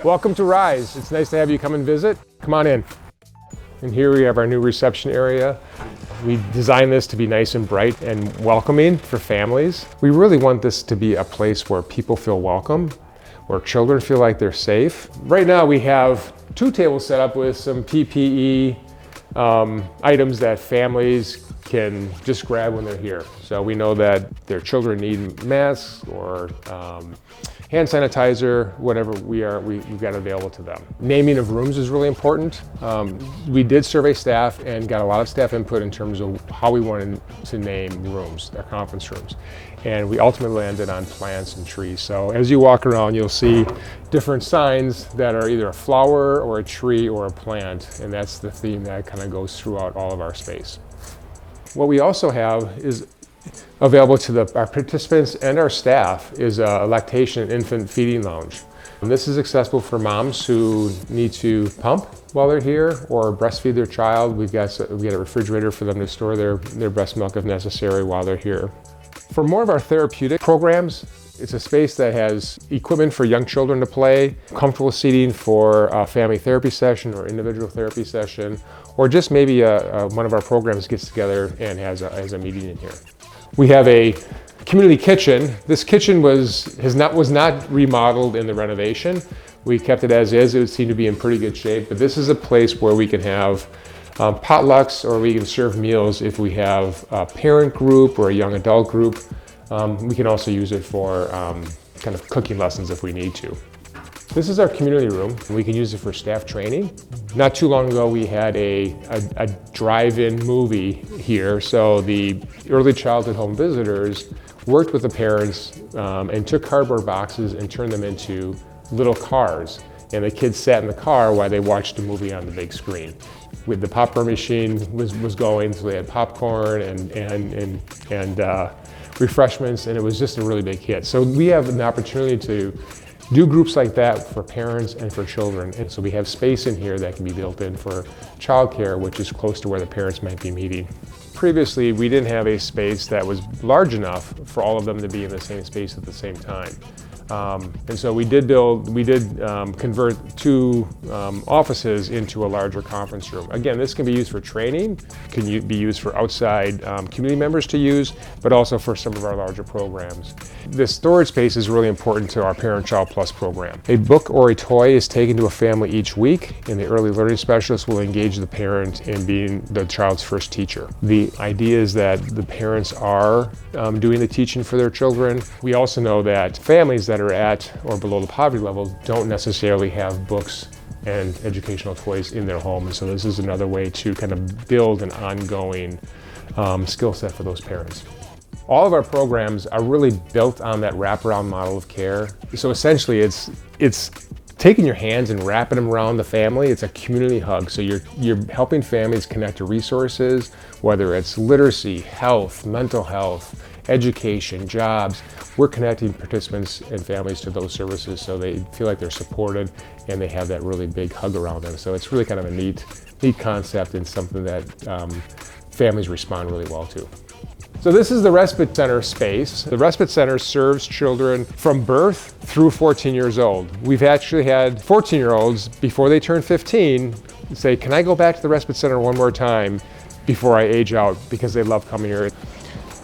Welcome to Rise. It's nice to have you come and visit. Come on in. And here we have our new reception area. We designed this to be nice and bright and welcoming for families. We really want this to be a place where people feel welcome, where children feel like they're safe. Right now we have 2 tables set up with some PPE items that families can just grab when they're here. So we know that their children need masks or hand sanitizer, whatever we've got available to them. Naming of rooms is really important. We did survey staff and got a lot of staff input in terms of how we wanted to name rooms, our conference rooms. And we ultimately landed on plants and trees. So as you walk around, you'll see different signs that are either a flower or a tree or a plant. And that's the theme that kind of goes throughout all of our space. What we also have is available to our participants and our staff is a lactation and infant feeding lounge. And this is accessible for moms who need to pump while they're here or breastfeed their child. We got a refrigerator for them to store their breast milk if necessary while they're here. For more of our therapeutic programs, it's a space that has equipment for young children to play, comfortable seating for a family therapy session or individual therapy session, or just maybe one of our programs gets together and has a meeting in here. We have a community kitchen. This kitchen was not remodeled in the renovation. We kept it as is. It would seem to be in pretty good shape, but this is a place where we can have potlucks or we can serve meals if we have a parent group or a young adult group. We can also use it for kind of cooking lessons if we need to. This is our community room. We can use it for staff training. Not too long ago, we had a drive-in movie here. So the early childhood home visitors worked with the parents and took cardboard boxes and turned them into little cars. And the kids sat in the car while they watched the movie on the big screen. With the popcorn machine was going, so they had popcorn and refreshments, and it was just a really big hit. So we have an opportunity to do groups like that for parents and for children. And so we have space in here that can be built in for childcare, which is close to where the parents might be meeting. Previously, we didn't have a space that was large enough for all of them to be in the same space at the same time. And so we did convert 2 offices into a larger conference room. Again, this can be used for training, can be used for outside community members to use, but also for some of our larger programs. This storage space is really important to our Parent Child Plus program. A book or a toy is taken to a family each week, and the early learning specialist will engage the parent in being the child's first teacher. The idea is that the parents are doing the teaching for their children. We also know that families that are at or below the poverty level don't necessarily have books and educational toys in their home. And so this is another way to kind of build an ongoing skill set for those parents. All of our programs are really built on that wraparound model of care. So essentially it's taking your hands and wrapping them around the family. It's a community hug. So you're helping families connect to resources, whether it's literacy, health, mental health, education, jobs. We're connecting participants and families to those services so they feel like they're supported and they have that really big hug around them. So it's really kind of a neat concept and something that families respond really well to. So this is the Respite Center space. The Respite Center serves children from birth through 14 years old. We've actually had 14-year-olds before they turn 15 say, can I go back to the Respite Center one more time before I age out, because they love coming here.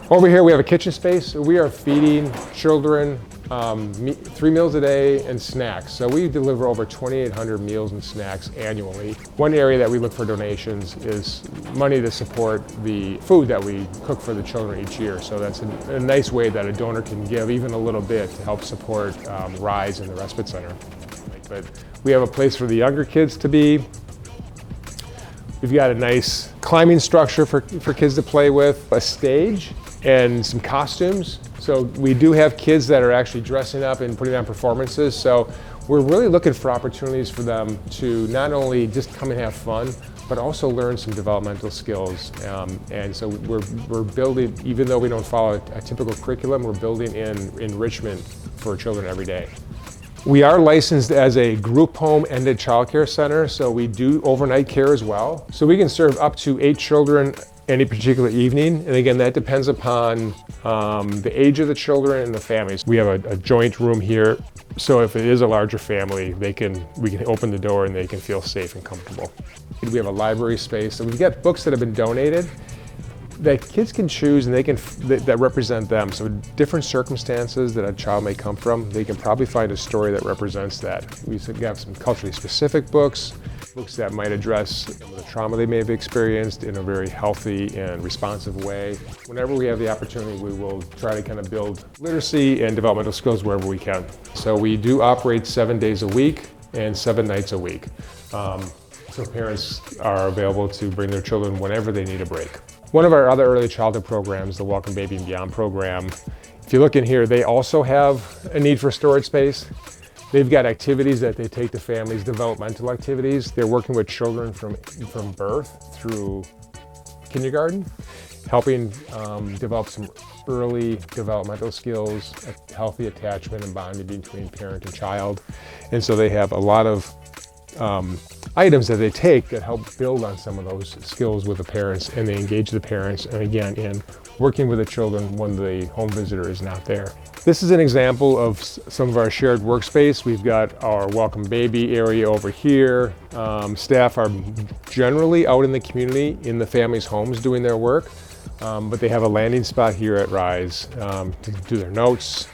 Over here we have a kitchen space. We are feeding children 3 meals a day and snacks. So we deliver over 2,800 meals and snacks annually. One area that we look for donations is money to support the food that we cook for the children each year. So that's a nice way that a donor can give even a little bit to help support Rise in the Respite Center. But we have a place for the younger kids to be. We've got a nice climbing structure for kids to play with, a stage, and some costumes. So we do have kids that are actually dressing up and putting on performances. So we're really looking for opportunities for them to not only just come and have fun, but also learn some developmental skills. And so we're building, even though we don't follow a typical curriculum, we're building in enrichment for children every day. We are licensed as a group home ended childcare center, so we do overnight care as well. So we can serve up to 8 children any particular evening. And again, that depends upon the age of the children and the families. We have a joint room here, so if it is a larger family, we can open the door and they can feel safe and comfortable. We have a library space, so we've got books that have been donated that kids can choose and that represent them. So different circumstances that a child may come from, they can probably find a story that represents that. We have some culturally specific books that might address the trauma they may have experienced in a very healthy and responsive way. Whenever we have the opportunity, we will try to kind of build literacy and developmental skills wherever we can. So we do operate 7 days a week and 7 nights a week. So parents are available to bring their children whenever they need a break. One of our other early childhood programs, the Welcome Baby and Beyond program, if you look in here, they also have a need for storage space. They've got activities that they take to families, developmental activities. They're working with children from birth through kindergarten, helping develop some early developmental skills, a healthy attachment and bonding between parent and child. And so they have a lot of items that they take that help build on some of those skills with the parents, and they engage the parents, and again, in working with the children when the home visitor is not there. This is an example of some of our shared workspace. We've got our Welcome Baby area over here. Staff are generally out in the community, in the families' homes doing their work, but they have a landing spot here at Rise to do their notes,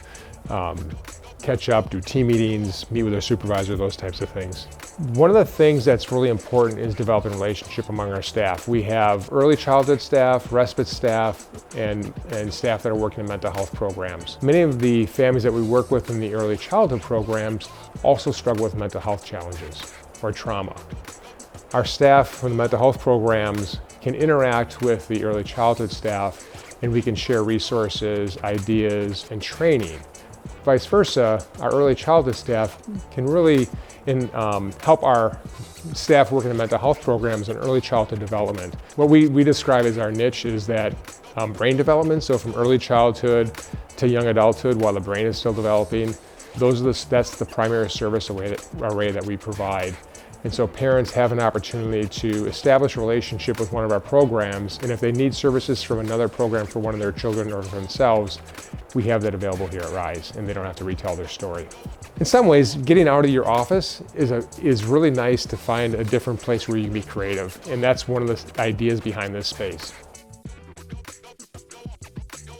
catch up, do team meetings, meet with their supervisor, those types of things. One of the things that's really important is developing a relationship among our staff. We have early childhood staff, respite staff, and staff that are working in mental health programs. Many of the families that we work with in the early childhood programs also struggle with mental health challenges or trauma. Our staff from the mental health programs can interact with the early childhood staff, and we can share resources, ideas, and training. Vice versa, our early childhood staff can really help our staff working in mental health programs and early childhood development. What we describe as our niche is that brain development, so from early childhood to young adulthood while the brain is still developing, that's the primary service array that we provide. And so parents have an opportunity to establish a relationship with one of our programs, and if they need services from another program for one of their children or for themselves, we have that available here at Rise, and they don't have to retell their story. In some ways, getting out of your office is really nice to find a different place where you can be creative, and that's one of the ideas behind this space.